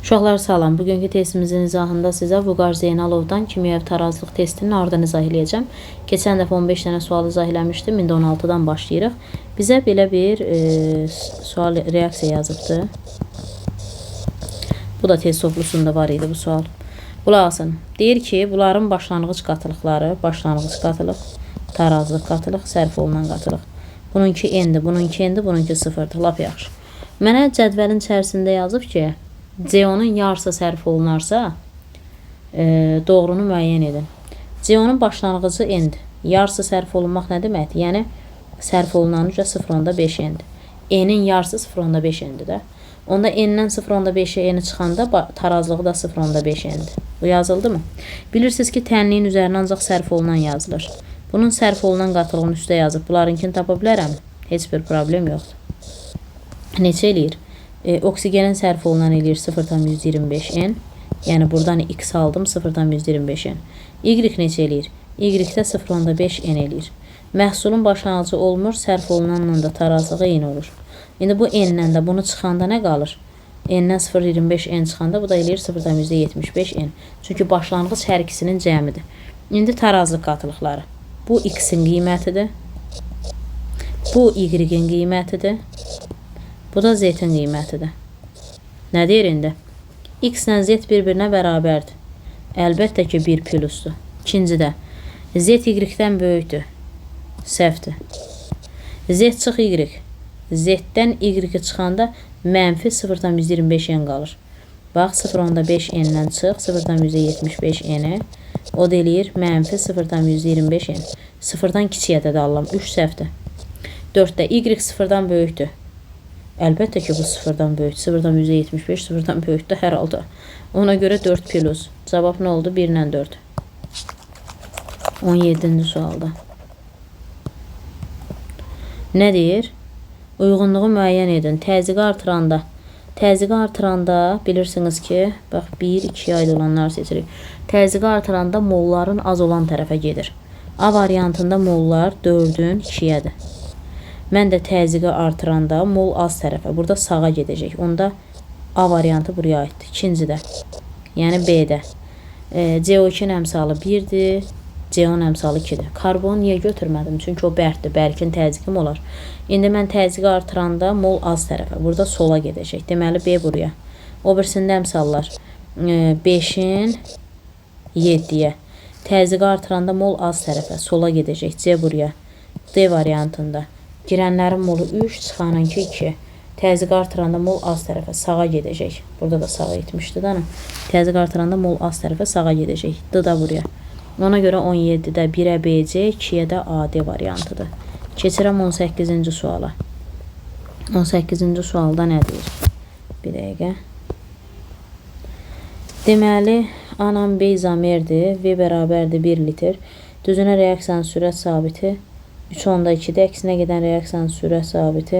Uşaqlar salam. Bugünkü testimizin izahında sizə Vüqar Zeynalovdan kimyəvi tarazlıq testinin ardını izah eləyəcəm. Keçən dəfə 15 dənə sual izah eləmişdim. İndi 16-dan başlayırıq. Bizə belə bir sual reaksiya yazıbdı. Bu da test toplusunda var idi bu sual. Qulaq asın. Deyir ki, bunların başlanğıc qatılıqları, başlanğıc qatılıq, tarazlıq qatılıq, sərf olunan qatılıq. Bununki n-dir, bununki n-dir, bununki 0-dır. Lap yaxşı. Mənə cədvəlin içərisində yazıb ki, CO-nun yarısı sərf olunarsa, doğrunu müəyyən edin. CO-nun başlanğıcı n-dir. Yarısı sərf olunmaq nə deməkdir? Yəni, sərf olunanın 0.5 n-dir. N-in yarısı 0.5 n-dir də. Onda n-dən 0.5-ə n çıxanda tarazlığı da 0.5 n-dir. Bu yazıldı mı? Bilirsiniz ki, tənliyin üzərinə ancaq sərf olunan yazılır. Bunun sərf olunan qatılığın üstə yazıb. Bunlarınkini tapa bilərəm. Heç bir problem yoxdur. Neçə eləyir? Oksigenin sərf olunan eləyir 0.125 n. Yəni, buradan x aldım 0.125 n. Y neçə eləyir? Y-də 0.5 n eləyir. Məhsulun başlanğıcı olmur, sərf olunanla da tarazlığı eyni olur. İndi bu n-lə də bunu çıxanda nə qalır? N-dən 0.25 n çıxanda bu da eləyir 0.75 n. Çünki başlanğıc hər ikisinin cəmidir. İndi tarazlıq qatılıqları. Bu x-in qiymətidir. Bu y-in qiymətidir. Bu da z-in qiymətidir. Nə deyir indi? X ilə z bir-birinə bərabərdir. Əlbəttə ki, 1 plusdur. İkincidə, z y-dən böyükdür. Səhvdir. Z çıx y. Z-dən y çıxanda mənfi 0.125 n qalır. Bax, 0.5 n-dən çıx, 0.175 n-i. O da eləyir mənfi 0.125 n. 0-dan kiçiyə də alıram. 3 səhvdir. 4-də y 0-dan böyükdür. Əlbəttə ki, bu 0-dan böyükdür. 0.175 0-dan böyükdür hər halda. Ona görə 4 plus. Cavab nə oldu? 1 ilə 4. 17-ci sualda. Nə deyir? Uyğunluğu müəyyən edin. Təzyiqi artıranda bilirsiniz ki, bax 1, 2 aid olanları seçirik. Təzyiqi artıranda molların az olan tərəfə gedir. A variantında mollar 4-ün 2-yədir. Mən də təzyiqi artıranda mol az tərəfə, burada sağa gedəcək. Onda A variantı buraya aiddir. İkincidə, yəni B-də. CO2-nin əmsalı 1-dir, CO-nun əmsalı 2-dir. Karbonu niyə götürmədim? Çünki o bərkdir, bərkin təzyiqim olar. İndi mən təzyiqi artıranda mol az tərəfə, burada sola gedəcək. Deməli, B buraya. O birisində əmsallar 5-in 7-yə. Təzyiqi artıranda mol az tərəfə, sola gedəcək. C buraya. D variantında. Girənlərin molu 3, çıxanınki 2. Təzyiq artıranda mol az tərəfə sağa gedəcək. Burada da sağa etmişdi də. Təzyiq artıranda mol az tərəfə sağa gedəcək. D da buraya. Ona görə 17-də 1-ə BC, 2-yə də AD variantıdır. Keçirəm 18-ci suala. 18-ci sualda nə deyir? Bir dəqiqə. Deməli, anam B izomerdir. V bərabərdir 1 litr. Düzünə reaksiyanın sürət sabiti 3.2-də, əksinə gedən reaksiyanın sürət sabiti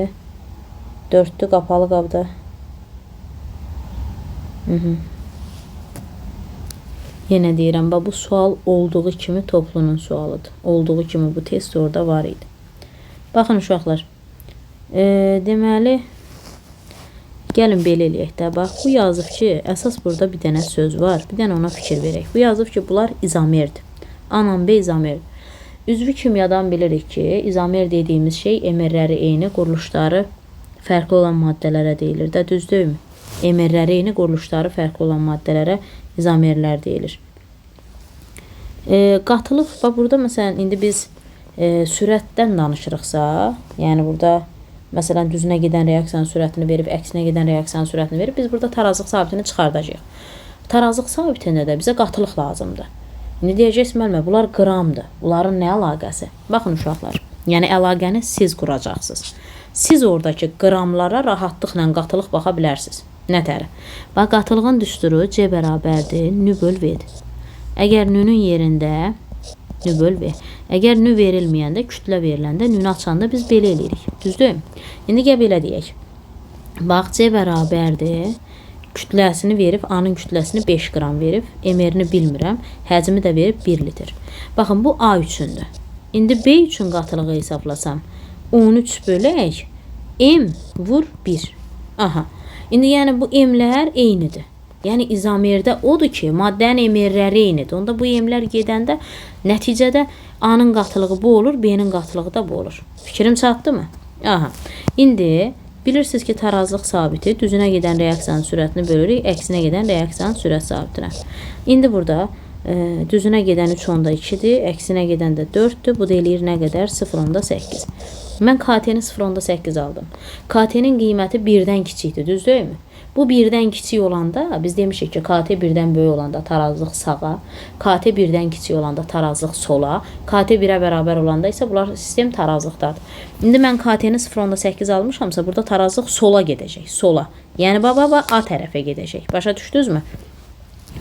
4-dür, qapalı qabda. Yenə deyirəm, bu sual olduğu kimi toplunun sualıdır. Olduğu kimi bu test orada var idi. Baxın uşaqlar, deməli, gəlin belə eləyək də. Bax, bu yazıb ki, əsas burada bir dənə söz var. Bir dənə ona fikir verək. Bu yazıb ki, bunlar izomerdir. Anam B izomerdir. Üzvü kimyadan bilirik ki, izomer dediyimiz şey emerləri eyni, quruluşları fərqli olan maddələrə deyilir də, düzdürmü? Emerləri eyni, quruluşları fərqli olan maddələrə izomerlər deyilir. Qatılıq, bax burada məsələn, indi biz sürətdən danışırıqsa, yəni burada məsələn, düzünə gedən reaksiyanın sürətini verib, əksinə gedən reaksiyanın sürətini verib, biz burada tarazlıq sabitini çıxardacağıq. Tarazlıq sabitində də bizə qatılıq lazımdır. İndi deyəcəksiniz, müəllimə, bunlar qramdır. Bunların nə əlaqəsi? Baxın, uşaqlar, yəni əlaqəni siz quracaqsınız. Siz oradakı qramlara rahatlıqla qatılıq baxa bilərsiniz. Nətəri? Bax, qatılığın düsturu C bərabərdir, nü böl V-dir. Əgər nünün yerində nü böl V. Əgər nü verilməyəndə, kütlə veriləndə, nünü açanda biz belə eləyirik. Düzdür? İndi gəl belə deyək. Bax, C bərabərdir. Kütləsini verib, A-nın kütləsini 5 qram verib, emerini bilmirəm, həcmi də verib 1 litr. Baxın, bu A üçündür. İndi B üçün qatılığı hesablasam, 13 bölək, M vur 1. Aha. İndi yəni bu M-lər eynidir. Yəni izomerdə odur ki, maddənin emerləri eynidir. Onda bu emlər gedəndə nəticədə A-nın qatılığı bu olur, B-nin qatılığı da bu olur. Fikrim çatdı mı? Aha. İndi bilirsiniz ki, tarazlıq sabiti düzünə gedən reaksiyanın sürətini bölürük, əksinə gedən reaksiyanın sürət sabitinə. İndi burada düzünə gedən 3.2-dir, əksinə gedən də 4-dür. Bu da eləyir nə qədər? 0.8. Mən KT-ni 0.8 aldım. KT-nin qiyməti 1-dən kiçikdir, düz deyilmi? Bu 1-dən kiçik olanda, biz demişik ki, KT 1-dən böyük olanda tarazlıq sağa, KT 1-dən kiçik olanda tarazlıq sola, KT 1-ə bərabər olanda isə bunlar sistem tarazlıqdadır. İndi mən KT-ni 0.8 almışamsa, burada tarazlıq sola gedəcək, sola. Yəni, A tərəfə gedəcək. Başa düşdünüzmü?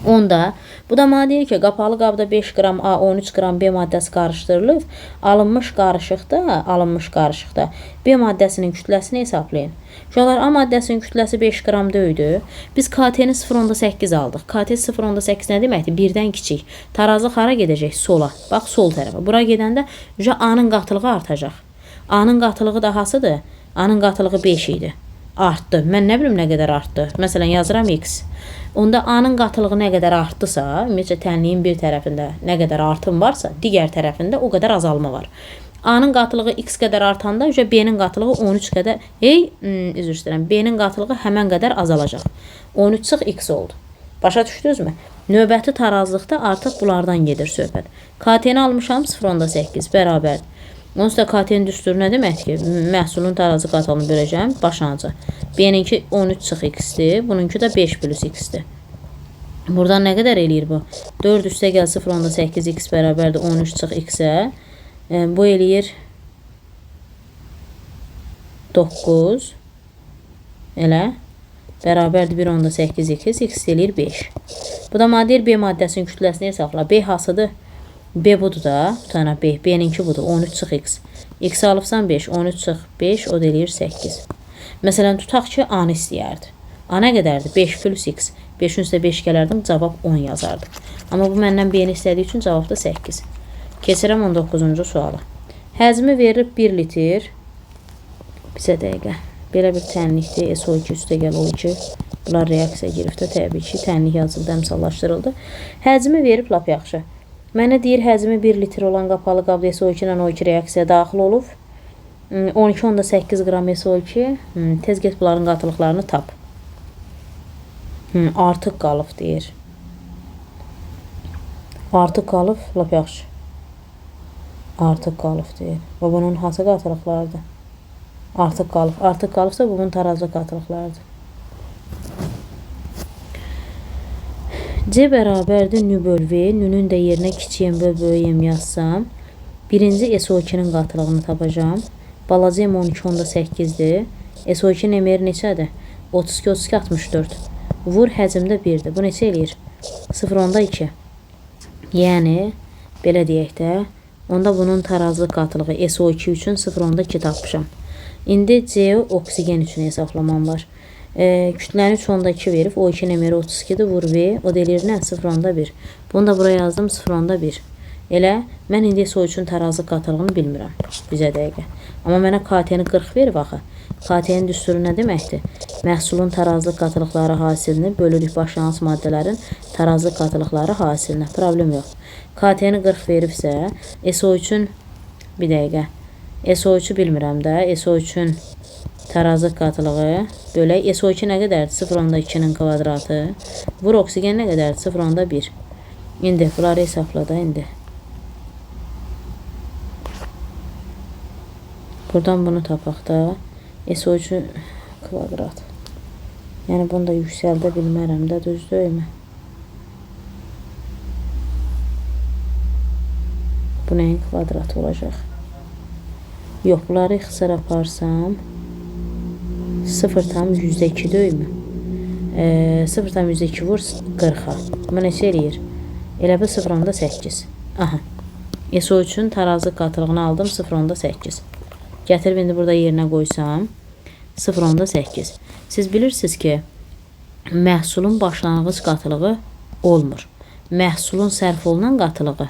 Onda bu da mənə deyir ki, qapalı qabda 5 qram A, 13 qram B maddəsi qarışdırılıb, alınmış qarışıqda B maddəsinin kütləsini hesablayın. Uşaqlar, A maddəsinin kütləsi 5 qram döydü. Biz KT-ni 0.8 aldıq. KT 0.8 nə deməkdir? 1-dən kiçik. Tarazlıq hara gedəcək? Sola. Bax, sol tərəfə. Bura gedəndə A-nın qatılığı artacaq. A-nın qatılığı da hasıdır? A-nın qatılığı 5 idi. Artdı. Mən nə bilim nə qədər artdı. Məsələn, yazıram X. Onda A-nın qatılığı nə qədər artdısa, ümumiyyətcə tənliyin bir tərəfində nə qədər artım varsa, digər tərəfində o qədər azalma var. A-nın qatılığı X qədər artanda B-nin qatılığı 13 qədər, üzr istəyirəm, B-nin qatılığı həmən qədər azalacaq. 13 çıx X oldu. Başa düşdünüzmü? Növbəti tarazlıqda artıq bunlardan gedir söhbət. KT-ni almışam 0.8 bərabər. Onsuz da KT-nin düsturu nə deməkdir ki, məhsulun tarazı qatılını böləcəm başlanıca. B-ninki 13 çıx X-dir, bununki də 5 plus X-dir. Buradan nə qədər eləyir bu? 4 üstə gəl 0.8 X bərabərdir 13 çıx X-ə. Bu eləyir 9 elə bərabərdir 1.8 X eləyir 5. Bu da mənə deyir B maddəsinin kütləsini hesabla. B hasıdır? B budur da, bu tane B. B-ninki budur 13 çıx X. X alıbsan 5, 13 çıx 5 o da eləyir 8. Məsələn, tutaq ki, A-nı istəyərdi. A nə qədərdir? 5 plus X. 5-ün üstə 5 gələrdim, cavab 10 yazardı. Amma bu məndən B-ni istədiyi üçün cavab da 8. Keçirəm 19-cu suala. Həzmi verilib 1 litr. Bizə dəqiqə. Belə bir tənlikdir. SO2 üstə gəl O2. Bunlar reaksiya giribdə təbii ki, tənlik yazıldı, əmsallaşdırıldı. Həzmi verib lap yaxşı. Mənə deyir, həzmi 1 litr olan qapalı qabda SO2 ilə O2 reaksiya daxil olub. 12.8 qram SO2. Tez get bunların qatılıqlarını tap. Artıq qalıb deyir. Artıq qalıb, lap yaxşı. Artıq qalıb deyir. Və bunun hansı qatılıqlarıdır? Artıq qalıb. Artıq qalıbsa bunun tarazlıq qatılıqlarıdır. C bərabərdir nü böl V. Nünün də yerinə kiçiyəm böl böyüyəm yazsam. Birinci SO2-nin qatılığını tapacağım. Balaca M 12.8-dir. SO2-nin emeri neçədir? 32, 32, 64. Vur həcmdə 1-dir. Bu neçə eləyir? 0.2. Yəni, belə deyək də, onda bunun tarazlıq qatılığı SO2 üçün 0.2 tapmışam. İndi C oksigen üçün hesablamam var. Kütləni 3.2 verib, O2 emeri 32-dir, vur V, o da eləyir nə? 0.1. Bunu da buraya yazdım, 0.1. Elə, mən indi SO3-ün tarazlıq qatılığını bilmirəm. Bizə dəqiqə. Amma mənə KT-ni 40 verib axı. KT-nin düsturu nə deməkdir? Məhsulun tarazlıq qatılıqları hasilini bölürük başlanğıc maddələrin tarazlıq qatılıqları hasilinə. Problem yox. KT-ni 40 veribsə, SO3-ün bir dəqiqə. SO3-ü bilmirəm də. SO3-ün tarazlıq qatılığı bölək. SO2 nə qədərdir? 0.2-nin kvadratı. Vur oksigen nə qədərdir? 0.1. İndi bunları hesabla da indi. Buradan bunu tapaq da. SO3 kvadrat. Yəni bunu da yüksəldə bilmərəm də, düz deyilmi? Bu nəyin kvadratı olacaq? Yox, bunları ixtisar aparsam 0,2 deyilmi? 0,2 vur 40-a. Bu neçə eləyir? Elə bu 0.8. Aha. SO3-ün tarazlıq qatılığını aldım 0.8. Gətirib indi burada yerinə qoysam 0.8. Siz bilirsiniz ki, məhsulun başlanğıc qatılığı olmur. Məhsulun sərf olunan qatılığı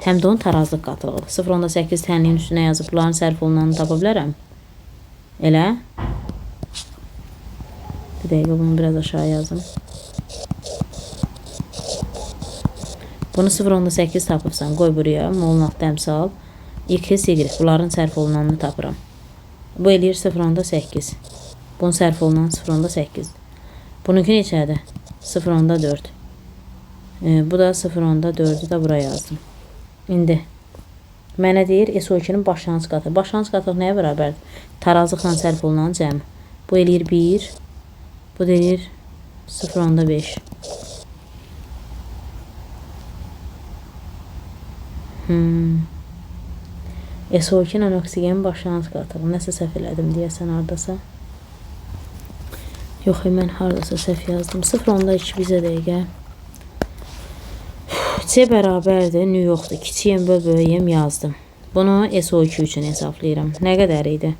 həm də onun tarazlıq qatılığıdır. 0.8 tənliyin üstünə yazıb bunların sərf olunanını tapa bilərəm. Elə. Bir dəqiqə bunu biraz aşağı yazdım. Bunu 0.8 tapıbsan, qoy buraya. Molun altı əmsal. X, Y. Bunların sərf olunanını tapıram. Bu eləyir 0.8. Bunun sərf olunan 0.8. Bununki neçədir? 0.4. Bu da 0.4'ü də buraya yazdım. İndi mənə deyir SO2'nin başlanğıc qatı. Başlanğıc qatı nəyə bərabərdir? Tarazlıqla sərf olunan cəmi. Bu eləyir 1. Bu da eləyir 0.5. SO2 ilə oksigenin başlanğıc qatı. Nəsə səhv elədim deyəsən hardasa. Yox, mən hardasa səhv yazdım. 0.2 bizə dəqiqə. C bərabərdir. Nü yoxdur. Kiçiyəm böl böyüyəm yazdım. Bunu SO2 üçün hesablayıram. Nə qədər idi?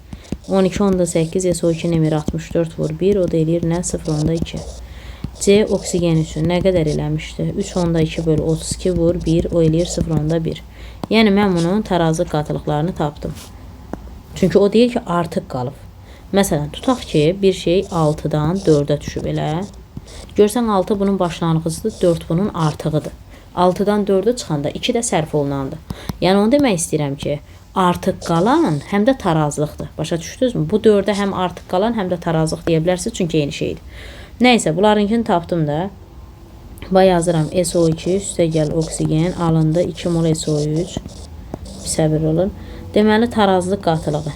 12.8 SO2 emir 64 vur 1. O da eləyir nə? 0.2. C oksigen üçün nə qədər eləmişdi? 3.2 böl 32 vur 1. O eləyir 0.1. Yəni mən bunun tarazlıq qatılıqlarını tapdım. Çünki o deyir ki, artıq qalıb. Məsələn, tutaq ki, bir şey 6-dan 4'ə düşüb elə. Görsən 6 bunun başlanğıcıdır, 4 bunun artığıdır. 6-dan 4'ə çıxanda 2 də sərf olunandır. Yəni onu demək istəyirəm ki, artıq qalan həm də tarazlıqdır. Başa düşdünüzmü? Bu 4'ə həm artıq qalan, həm də tarazlıq deyə bilərsiniz, çünki yeni şeydir. Nəysə, bunlarınkini tapdım da. Bay yazıram SO2 üstə gəl oksigen alındı 2 mol SO3. Səbir olun. Deməli tarazlıq qatılığı.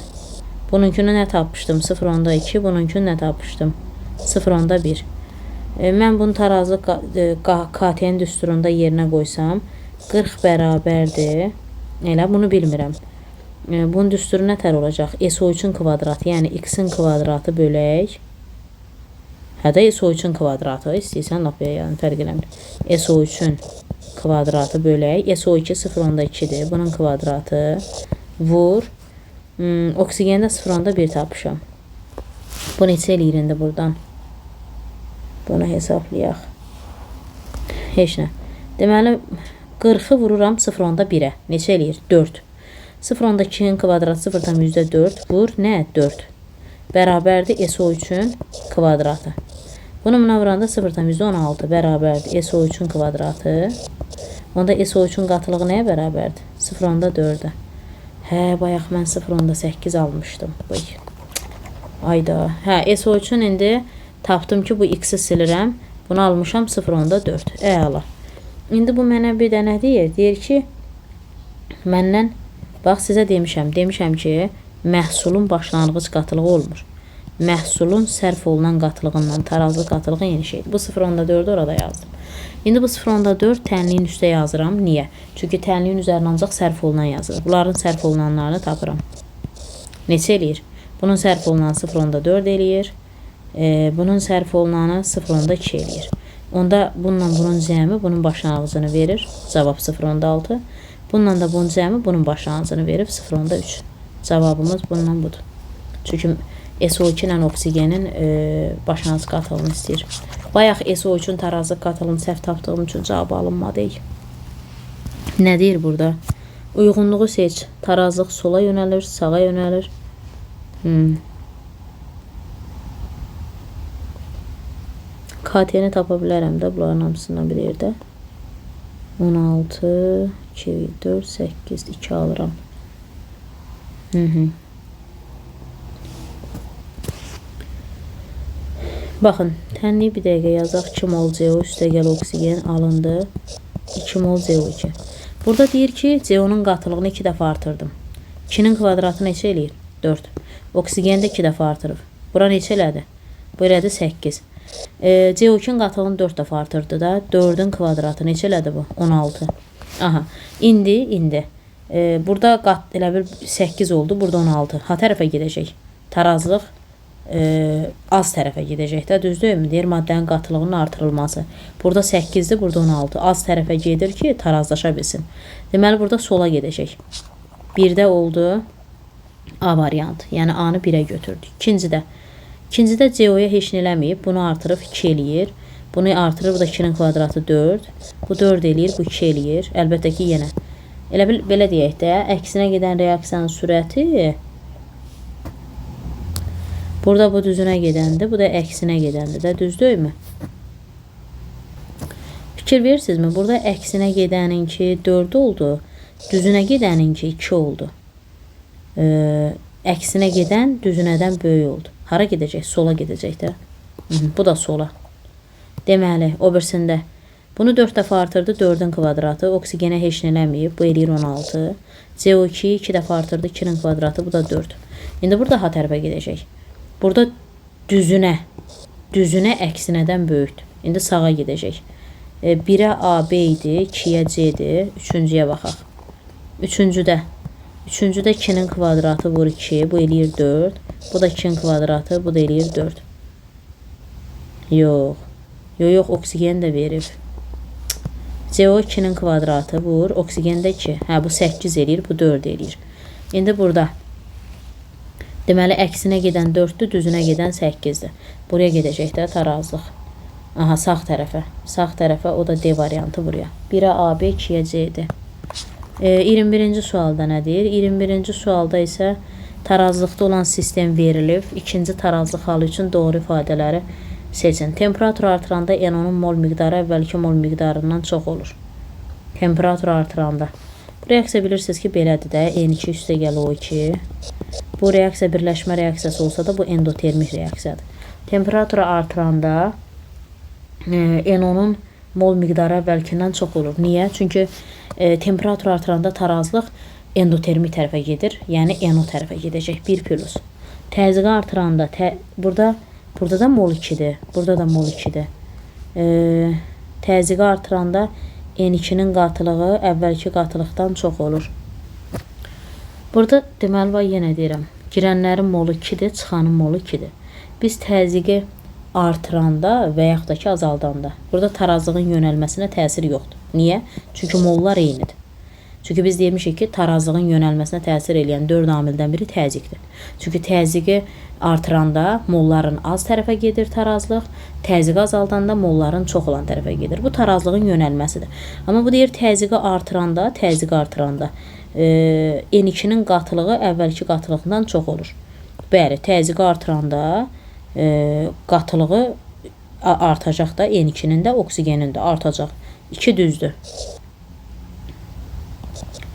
Bununkini nə tapmışdım? 0.2. Bununkini nə tapmışdım? 0.1. Mən bunu tarazlıq KT-nin düsturunda yerinə qoysam 40 bərabərdir. Elə bunu bilmirəm. Bunun düsturu nə tər olacaq? SO3'ün kvadratı, yəni x-in kvadratı bölək. Hədə SO3'ün kvadratı. İstəyirsən lap yəni fərq eləmir. SO3'ün kvadratı bölək. SO2 0.2'dir. Bunun kvadratı vur. Oksigende 0.1 tapmışam. Bu neçə eləyir indi buradan? Bunu hesablayaq. Heç nə. Deməli 40'ı vururam 0.1'ə. Neçə eləyir? 4. 0.2'nin kvadratı 0.4 vur nə? 4. Bərabərdir SO3'ün kvadratı. Bunu buna vuranda 0.16 bərabərdir SO3'ün kvadratı. Onda SO3'ün qatılığı nəyə bərabərdir? 0.4'ə. Hə, bayaq mən 0.8 almışdım. Bıy. Ayda. Hə, SO3'ün indi tapdım ki, bu x-i silirəm. Bunu almışam 0.4. Əla. İndi bu mənə bir dənə deyir. Deyir ki, məndən, bax sizə demişəm ki, məhsulun başlanğıc qatılığı olmur. Məhsulun sərf olunan qatılığından tarazlıq qatılığı yeni şeydir. Bu 0.4'ü orada yazdım. İndi bu 0.4 tənliyin üstə yazıram. Niyə? Çünki tənliyin üzərinə ancaq sərf olunan yazılır. Bunların sərf olunanlarını tapıram. Neçə eləyir? Bunun sərf olunan 0.4 eləyir. Bunun sərf olunanı 0.2 eləyir. Onda bununla bunun cəmi bunun başlanğıcını verir. Cavab 0.6. Bununla da bunun cəmi bunun başlanğıcını verib 0.3. Cavabımız bundan budur. Çünki SO2 ilə oksigenin başlanğıc qatılığını istəyir. Bayaq SO3'ün tarazlıq qatılığını səhv tapdığım üçün cavab alınmadı. Nə deyir burada? Uyğunluğu seç. Tarazlıq sola yönəlir, sağa yönəlir. KT-ni tapa bilərəm də bunların hamısından bir yerdə. 16, 2, 4, 8, 2 alıram. Baxın, tənliyi bir dəqiqə yazaq. 2 mol CO üstə gəl oksigen alındı. 2 mol CO2. Burada deyir ki, CO-nun qatılığını 2 dəfə artırdım. 2'nin kvadratı neçə eləyir? 4. Oksigen də 2 dəfə artırıb. Bura neçə elədi? Bu elədi 8. CO2'nin qatılığını 4 dəfə artırdı da. 4'ün kvadratı neçə elədi bu? 16. Aha. İndi. Burada elə bir 8 oldu. Burada 16. Ha tərəfə gedəcək. Tarazlıq az tərəfə gedəcək də, düzdürmü? Deyir maddənin qatılığının artırılması. Burada 8'dir, burada 16. Az tərəfə gedir ki, tarazlaşa bilsin. Deməli burada sola gedəcək. 1'də oldu A variantı. Yəni A-nı 1'ə götürdük. İkincidə CO-ya heç nə eləməyib. Bunu artırıb 2 eləyir. Bunu artırır. Bu da 2'nin kvadratı 4. Bu 4 eləyir, bu 2 eləyir. Əlbəttə ki, yenə. Elə belə deyək də, əksinə gedən reaksiyanın sürəti burada bu düzünə gedəndə, bu da əksinə gedəndə də, düzdürmü? Fikir verirsinizmi? Burada əksinə gedəninki 4 oldu. Düzünə gedəninki 2 oldu. Əksinə gedən düzünədən böyük oldu. Hara gedəcək? Sola gedəcək də. Bu da sola. Deməli, o birisində bunu 4 dəfə artırdı, 4-ün kvadratı. Oksigenə heç nə eləməyib. Bu eləyir 16. CO2 2 dəfə artırdı, 2-nin kvadratı. Bu da 4. İndi burada H tərəfə gedəcək. Burada düzünə əksinədən böyükdür. İndi sağa gedəcək. 1-ə AB idi, 2-yə C-dir. 3-cüyə baxaq. 3-cüdə 2-nin kvadratı vur 2, bu eləyir 4. Bu da 2-nin kvadratı, bu da eləyir 4. Yox, oksigen də verib. CO2-nin kvadratı vur, oksigen də 2. Hə, bu 8 eləyir, bu 4 eləyir. İndi burada deməli, əksinə gedən 4-dür, düzünə gedən 8-dir. Buraya gedəcək də tarazlıq. Aha, sağ tərəfə. Sağ tərəfə, o da D variantı buraya. 1-ə AB, 2-yə C-dir. 21-ci sualda nədir? 21-ci sualda isə tarazlıqda olan sistem verilib. İkinci tarazlıq halı üçün doğru ifadələri seçin. Temperatur artıranda NO-nun mol miqdarı əvvəlki mol miqdarından çox olur. Temperatur artıranda. Bu reaksiya bilirsiniz ki, belədir də. N2 üstə gəl O2. Bu reaksiya birləşmə reaksiyası olsa da bu endotermik reaksiyadır. Temperaturu artıranda NO-nun mol miqdarı əvvəlkindən çox olur. Niyə? Çünki temperatur artıranda tarazlıq endotermik tərəfə gedir. Yəni NO tərəfə gedəcək. 1 plus. Təzyiqi artıranda burada da mol 2-dir. Burada da mol 2-dir. Təzyiqi artıranda N2-nin qatılığı əvvəlki qatılıqdan çox olur. Burada deməli var, yenə deyirəm. Girənlərin molu 2-dir, çıxanın molu 2-dir. Biz təzyiqi artıranda və yaxud da ki azaldanda. Burada tarazlığın yönəlməsinə təsir yoxdur. Niyə? Çünki mollar eynidir. Çünki biz demişik ki, tarazlığın yönəlməsinə təsir edən 4 amildən biri təzyiqdir. Çünki təzyiqi artıranda molların az tərəfə gedir tarazlıq, təzyiqi azaldanda molların çox olan tərəfə gedir. Bu tarazlığın yönəlməsidir. Amma bu deyir təzyiqi artıranda N2-nin qatılığı əvvəlki qatılıqdan çox olur. Bəli, təzyiqi artıranda qatılığı artacaq da, N2-nin də, oksigenin də artacaq. 2 düzdür.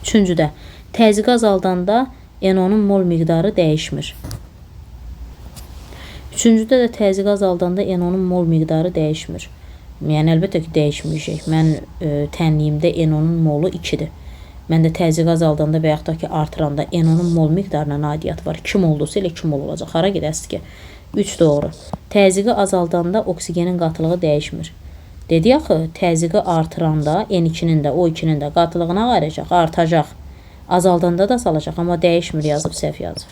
Üçüncüdə, təzyiqi azaldanda NO-nun mol miqdarı dəyişmir. Üçüncüdə də təzyiqi azaldanda NO-nun mol miqdarı dəyişmir. Yəni, əlbəttə ki, dəyişməyəcək. Mən tənliyimdə NO-nun molu 2-dir. Məndə təzyiqi azaldanda və yaxud da ki, artıranda NO-nun mol miqdarına aidiyyəti var. 2 moldusa elə 2 mol olacaq. Hara gedəsiz ki? 3 doğru. Təzyiqi azaldanda oksigenin qatılığı dəyişmir. Dedi axı, təzyiqi artıranda N2-nin də, O2-nin də qatılığına qarayacaq, artacaq. Azaldanda da salacaq, amma dəyişmir yazıb, səhv yazıb.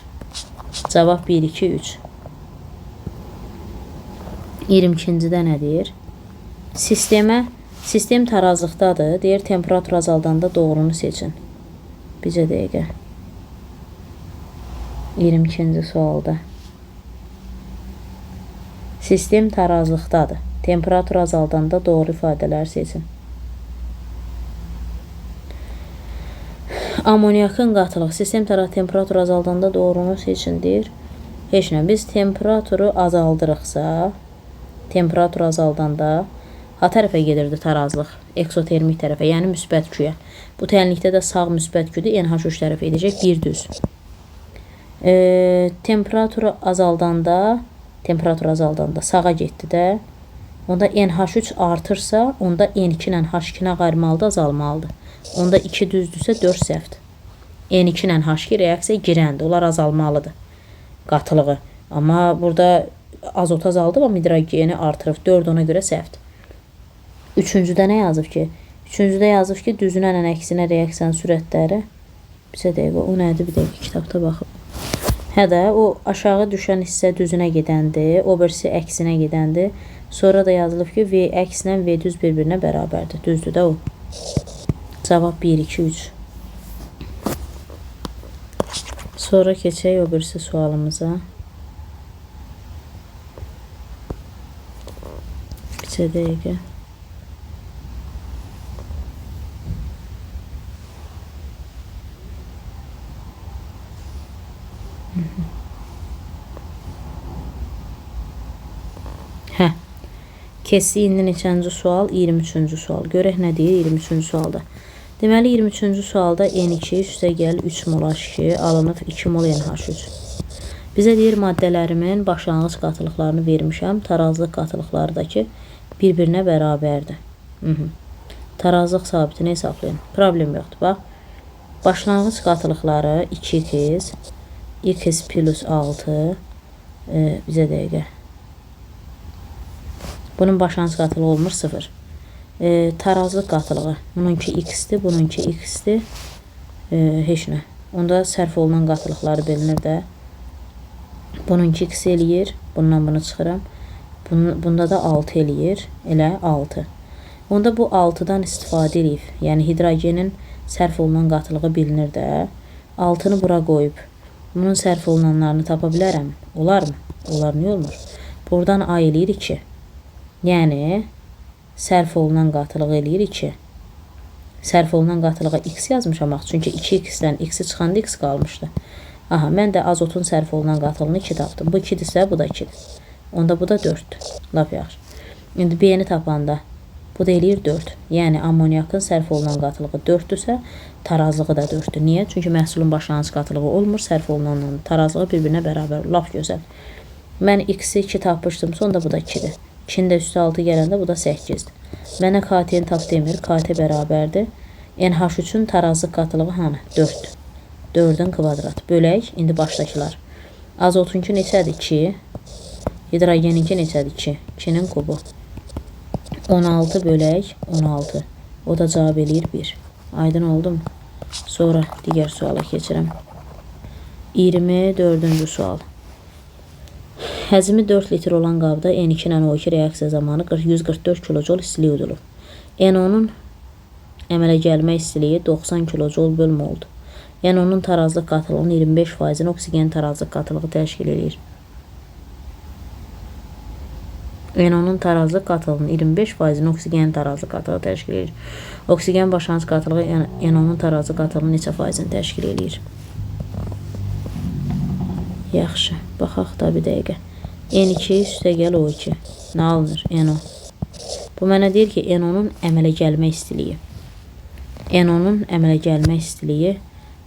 Cavab 1, 2, 3. 22-cidə nə deyir? Sistem tarazlıqdadır. Deyir, temperatur azaldanda doğrunu seçin. Bizə dəqiqə. 22-ci sualda. Sistem tarazlıqdadır. Temperatur azaldanda doğru ifadələr seçin. Amoniyakın qatılıq. Sistem temperatur azaldanda doğrunu seçin deyir. Heç nə. Biz temperaturu azaldırıqsa, temperatur azaldanda H tərəfə gedirdi tarazlıq. Eksotermik tərəfə, yəni müsbət küyə. Bu tənlikdə də sağ müsbət küdür. NH3 tərəfə edəcək. 1 düz. Temperaturu azaldanda sağa getdi də. Onda NH3 artırsa, onda N2 ilə H2-nə qayırmalıdır, azalmalıdır. Onda 2 düzdürsə 4 səhvdir. N2 ilə H2 reaksiya girəndir. Onlar azalmalıdır. Qatılığı. Amma burada azot azaldı, amma hidrogeni artırıb. 4 ona görə səhvdir. Üçüncüdə nə yazıb ki? Üçüncüdə yazıb ki, düzünə ilə əksinə reaksiyanın sürətləri. Bizə dəqiqə, o nədir? Bir dəqiqə kitabda baxıb. Hə də, o aşağı düşən hissə düzünə gedəndir, o birisi əksinə gedəndir. Sonra da yazılıb ki, V əkslə V düz bir-birinə bərabərdir. Düzdür də o. Cavab 1, 2, 3. Sonra keçək o birisi sualımıza. Bizə dəqiqə. Kesi indi neçənci sual? 23-cü sual. Görək nə deyir 23-cü sualda. Deməli 23-cü sualda N2 üstəgəl 3 mol H2 alınıb 2 mol NH3. Bizə deyir maddələrimin başlanğıc qatılıqlarını vermişəm. Tarazlıq qatılıqlardakı bir-birinə bərabərdir. Tarazlıq sabitini hesablayın. Problem yoxdur. Bax, başlanğıc qatılıqları 2x, x plus 6, bizə dəqiqə. Bunun başlanğıc qatılığı olmur 0. Tarazlıq qatılığı. Bununki x-dir, bununki x-dir. Heç nə. Onda sərf olunan qatılıqları bilinir də. Bununki x eləyir. Bundan bunu çıxıram. Bunda da 6 eləyir. Elə 6. Onda bu 6-dan istifadə edib. Yəni hidrogenin sərf olunan qatılığı bilinir də. 6-nı bura qoyub. Bunun sərf olunanlarını tapa bilərəm. Olar mı? Olar, niyə olmur? Buradan A eləyir 2. Yəni sərf olunan qatılığı eləyir 2. Sərf olunan qatılığa x yazmışam. Çünki 2x-dən x-i çıxanda x qalmışdı. Aha, mən də azotun sərf olunan qatılığını 2 tapdım. Bu 2-dirsə, bu da 2-dir. Onda bu da 4-dür. Lap yaxşı. İndi B-ni tapanda bu da eləyir 4. Yəni ammoniakın sərf olunan qatılığı 4-dürsə, tarazlığı da 4-dür. Niyə? Çünki məhsulun başlanğıc qatılığı olmur, sərf olunanla tarazlığı bir-birinə bərabər. Lap gözəl. Mən x-i 2 tapmışdımsa, onda bu da 2-dir. 2-nin də üstü 6 gələndə bu da 8-dir. Mənə KT-ni tap demir. KT bərabərdir. NH3-ün tarazlıq qatılığı hanı? 4-dür. 4-ün kvadrat. Bölək. İndi başdakılar. Azotunki neçədir? 2. Hidrogeninki neçədir? 2. 2-nin kubu. 16 bölək 16. O da cavab eləyir 1. Aydın oldu mu? Sonra digər suala keçirəm. 24-cü sual. Həzmi 4 litr olan qabda N2 ilə O2 reaksiya zamanı 144 kilojol istilik udulub. NO-nun əmələ gəlmə istiliyi 90 kilojol bölü moldur. NO-nun tarazlıq qatılığının 25%-ni oksigen tarazlıq qatılığı təşkil edir. NO-nun tarazlıq qatılığının 25%-ni oksigen tarazlıq qatılığı təşkil edir. Oksigen başlanğıc qatılığı NO-nun tarazlıq qatılığının neçə faizini təşkil edir? Yaxşı, baxaq da bir dəqiqə. N2 üstəgəl O2. Nə alınır? NO. Bu mənə deyir ki, NO-nun əmələ gəlmə istiliyi. NO-nun əmələ gəlmə istiliyi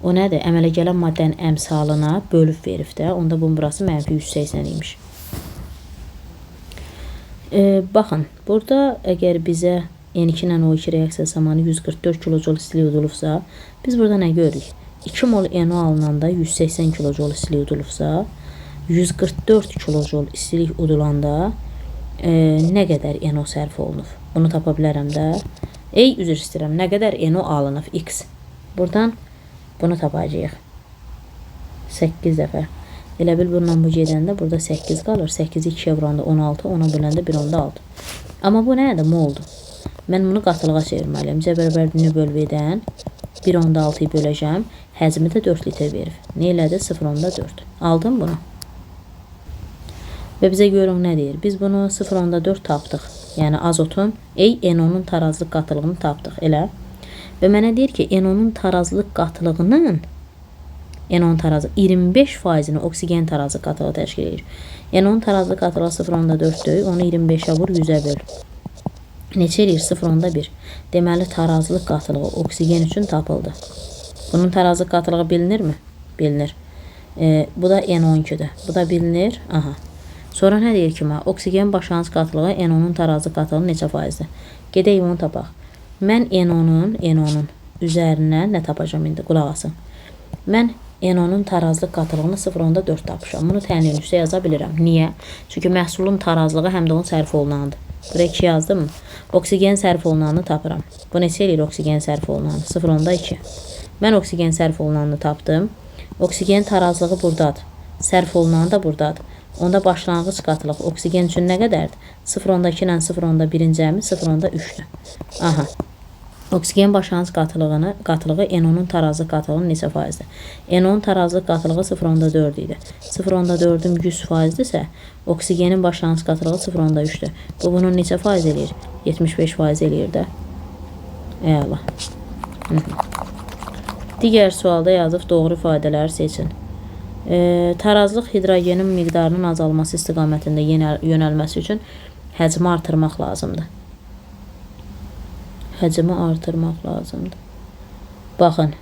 o nədir? Əmələ gələn maddənin əmsalına bölüb verib də. Onda bunun burası -180 imiş. Baxın, burada əgər bizə N2 ilə O2 reaksiya zamanı 144 kilojol istilik udulubsa, biz burada nə görürük? 2 mol NO alınanda 180 kilojol istilik udulubsa, 144 kilojol istilik udulanda nə qədər NO sərf olunub? Bunu tapa bilərəm də. Üzr istəyirəm, nə qədər NO alınıb? X. Buradan bunu tapacağıq. 8 dəfə. Elə bil bundan bu gedəndə burada 8 qalır. 8-i 2-yə vuranda 16, 10-a böləndə 1/6. Amma bu nədir? Moldur. Mən bunu qatılığa çevirməliyəm. Cəbərbərdini bölvədən 1/6-yı böləcəm. Həzmi də 4 litr verir. Nə elədi? 0/4. Aldım bunu. Və bizə görün nə deyir? Biz bunu 0/4 tapdıq. Yəni azotun NO-nun tarazlıq qatılığını tapdıq. Elə. Və mənə deyir ki, NO-nun tarazlıq qatılığının NO-nun tarazlıq 25%-ni oksigen tarazlıq qatılığı təşkil edir. NO-nun tarazlıq qatılığı 0/4-dür. Onu 25-ə vur, 100-ə böl. Neçə eləyir? 0/1. Deməli, tarazlıq qatılığı oksigen üçün tapıldı. Bunun tarazlıq qatılığı bilinirmi? Bilinir. Bu da NO2-dir. Bu da bilinir. Aha. Sonra nə deyir ki, oksigen başlanğıc qatılığı NO-nun tarazlıq qatılığı neçə faizdir? Gedək onu tapaq. Mən NO-nun üzərinə nə tapacağım indi? Qulaq asın. Mən NO-nun tarazlıq qatılığını 0/4 tapmışam. Bunu təyin üstə yaza bilirəm. Niyə? Çünki məhsulun tarazlığı həm də onun sərf olunanıdır. Buraya 2 yazdım mı? Oksigen sərf olunanını tapıram. Bu neçə eləyir oksigen sərf olunanı? 0/2. Mən oksigen sərf olunanını tapdım. Oksigen tarazlığı buradadır. Sərf olunanı da buradadır. Onda başlanğıc qatılıq oksigen üçün nə qədərdir? 0/2 ilə 0/1-in cəmi 0/3-dür. Aha. Oksigen başlanğıc qatılığı NO-nun tarazlıq qatılığının neçə faizdir? NO-nun tarazlıq qatılığı 0/4 idi. 0/4-ün 100%-dirsə, oksigenin başlanğıc qatılığı 0/3-dür. Bu bunun neçə faiz eləyir? 75% eləyir də. Əla. Digər sualda yazıb doğru ifadələri seçin. Tarazlıq hidrogenin miqdarının azalması istiqamətində yönəlməsi üçün Həcmi artırmaq lazımdır. Həcmi artırmaq lazımdır. Baxın.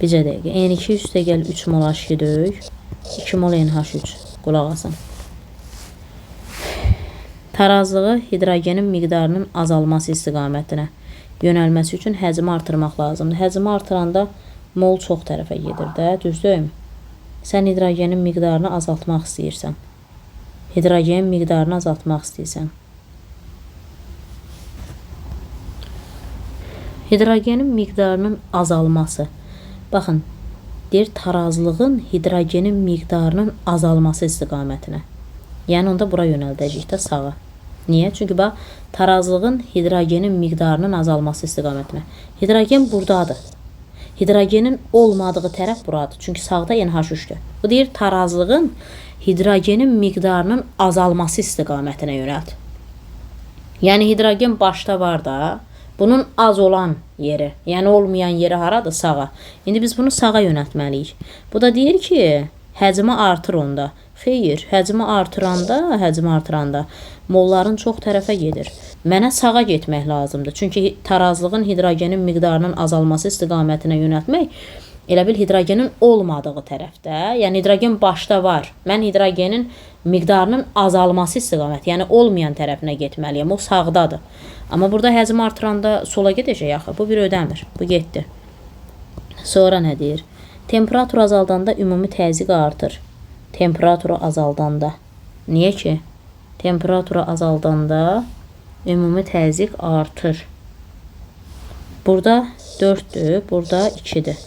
Bizə dəqiqə. N2 üstə gəl 3 mol H2 dök. 2 mol NH3. Qulaq asın. Tarazlığı hidrogenin miqdarının azalması istiqamətinə yönəlməsi üçün həcmi artırmaq lazımdır. Həcmi artıranda mol çox tərəfə gedir də, düzdürmü? Sən hidrogenin miqdarını azaltmaq istəyirsən. Hidrogenin miqdarını azaltmaq istəyirsən. Hidrogenin miqdarının azalması. Baxın, deyir tarazlığın hidrogenin miqdarının azalması istiqamətinə. Yəni onda bura yönəldəcəyik də sağa. Niyə? Çünki bax, tarazlığın hidrogenin miqdarının azalması istiqamətinə. Hidrogen buradadır. Hidrogenin olmadığı tərəf buradır. Çünki sağda NH3'dür. Bu deyir tarazlığın hidrogenin miqdarının azalması istiqamətinə yönəlt. Yəni hidrogen başda var da, bunun az olan yeri, yəni olmayan yeri haradır? Sağa. İndi biz bunu sağa yönəltməliyik. Bu da deyir ki, həcmi artır onda. Xeyr, həcmi artıranda molların çox tərəfə gedir. Mənə sağa getmək lazımdır. Çünki tarazlığın hidrogenin miqdarının azalması istiqamətinə yönəltmək elə bil hidrogenin olmadığı tərəfdə. Yəni hidrogen başda var. Mən hidrogenin miqdarının azalması istiqaməti, yəni olmayan tərəfinə getməliyəm. O sağdadır. Amma burada həcmi artıranda sola gedəcək axı. Bu bir ödəmir. Bu getdi. Sonra nə deyir? Temperatur azaldanda ümumi təzyiq artır. Temperaturu azaldanda. Niyə ki? Temperaturu azaldanda ümumi təzyiq artır. Burada 4'dür, burada 2'dir.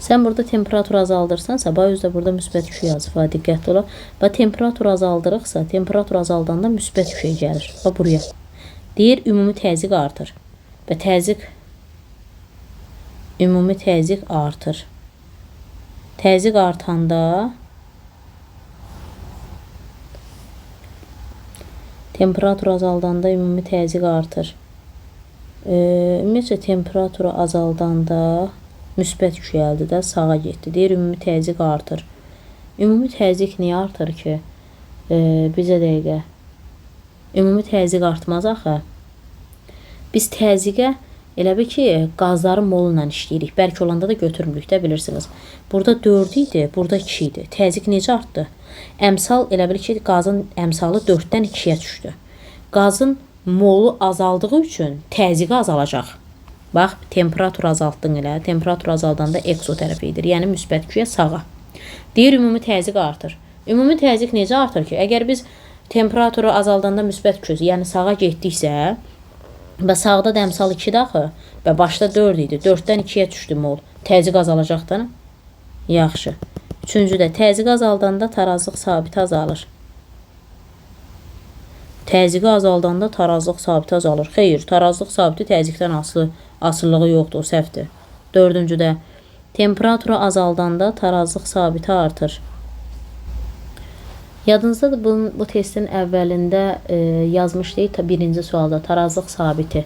Sən burada temperatur azaldırsansa, özdə burada müsbət 2 yazıb, diqqətli ola. Və temperatur azaldırıqsa, temperatur azaldanda müsbət 2 gəlir. Və buraya. Deyir, ümumi təzyiq artır. Və ümumi təzyiq artır. Təzyiq artanda temperatur azaldanda ümumi təzyiq artır. Ümumiyyətlə temperatur azaldanda müsbət yüksəldi də sağa getdi. Deyir ümumi təzyiq artır. Ümumi təzyiq niyə artır ki? Bizə dəqiqə. Ümumi təzyiq artmaz axı. Biz təzyiqə elə bir ki, qazların molu ilə işləyirik. Bəlkə olanda da götürmürük də, bilirsiniz. Burada 4 idi, burada 2 idi. Təzyiq necə artdı? Əmsal elə bir ki, qazın əmsalı 4-dən 2-yə düşdü. Qazın molu azaldığı üçün təzyiqi azalacaq. Bax, temperatur azaltdın elə. Temperatur azaldanda x o tərəfə edir. Yəni müsbət 2-yə sağa. Deyir ümumi təzyiq artır. Ümumi təzyiq necə artır ki? Əgər biz temperaturu azaldanda müsbət 2, yəni sağa getdiksə, və sağda da əmsal 2-dir axı və başda 4 idi. 4-dən 2-yə düşdü mol. Təzyiq azalacaqdır. Yaxşı. Üçüncüdə təzyiq azaldanda tarazlıq sabiti azalır. Təzyiqi azaldanda tarazlıq sabiti azalır. Xeyr, tarazlıq sabiti təzyiqdən asılılığı yoxdur, səhvdir. Dördüncüdə temperaturu azaldanda tarazlıq sabiti artır. Yadınızdadır, bu testin əvvəlində yazmışdık birinci sualda tarazlıq sabiti.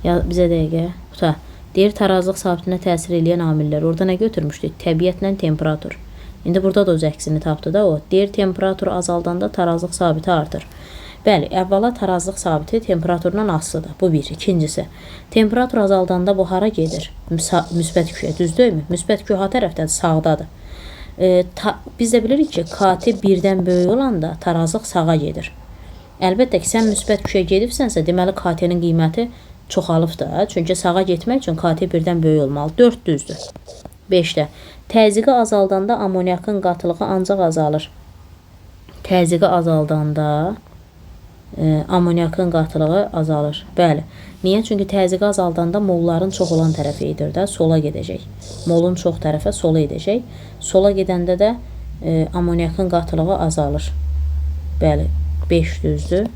Bizə dəqiqə. Deyir tarazlıq sabitinə təsir edən amillər. Orada nə götürmüşdük? Təbiətlə temperatur. İndi burada da öz əksini tapdı da o. Deyir temperatur azaldanda tarazlıq sabiti artır. Bəli, əvvəla tarazlıq sabiti temperaturdan asılıdır. Bu bir. İkincisi, temperatur azaldanda bu hara gedir? Müsbət 2-yə, düzdürmü? Müsbət 2 ha tərəfdədir, sağdadır. Biz də bilirik ki, KT 1-dən böyük olanda tarazlıq sağa gedir. Əlbəttə ki, sən müsbət 2-yə gedibsənsə, deməli KT-nin qiyməti çoxalıb da. Çünki sağa getmək üçün KT 1-dən böyük olmalı. 4 düzdür. 5-də təzyiqi azaldanda amoniakın qatılığı ancaq azalır. Təzyiqi azaldanda amoniakın qatılığı azalır. Bəli. Niyə? Çünki təzyiqi azaldanda molların çox olan tərəfə edir də, sola gedəcək. Molun çox tərəfə sola edəcək. Sola gedəndə də amoniakın qatılığı azalır. Bəli, 5 düzdür.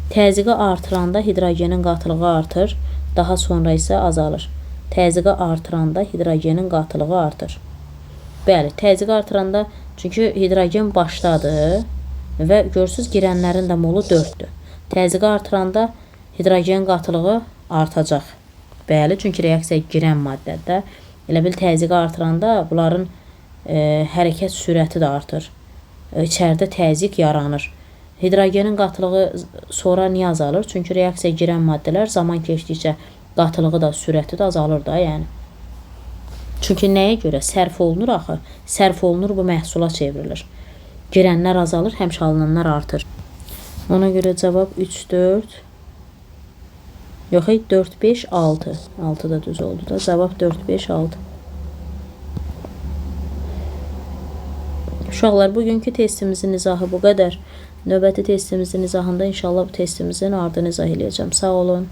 Təzyiqi artıranda hidrogenin qatılığı artır, daha sonra isə azalır. Təzyiqi artıranda hidrogenin qatılığı artır. Bəli, təzyiqi artıranda, çünki hidrogen başdadır və görürsünüz girənlərin də molu 4-dür. Təzyiqi artıranda hidrogen qatılığı artacaq. Bəli, çünki reaksiya girən maddədə. Elə bil təzyiqi artıranda bunların hərəkət sürəti də artır. içəridə təzyiq yaranır. Hidrogenin qatılığı sonra niyə azalır? Çünki reaksiyaya girən maddələr zaman keçdikcə qatılığı da, sürəti də azalır da, yəni. Çünki nəyə görə sərf olunur axı? Sərf olunur, bu məhsula çevrilir. Girənlər azalır, həmişə alınanlar artır. Ona görə cavab 3, 4. Yox, 4, 5, 6. 6 da düz oldu da. Cavab 4, 5, 6. Uşaqlar, bugünkü testimizin izahı bu qədər. Növbəti testimizin izahında inşallah bu testimizin ardını izah edəcəm. Sağ olun.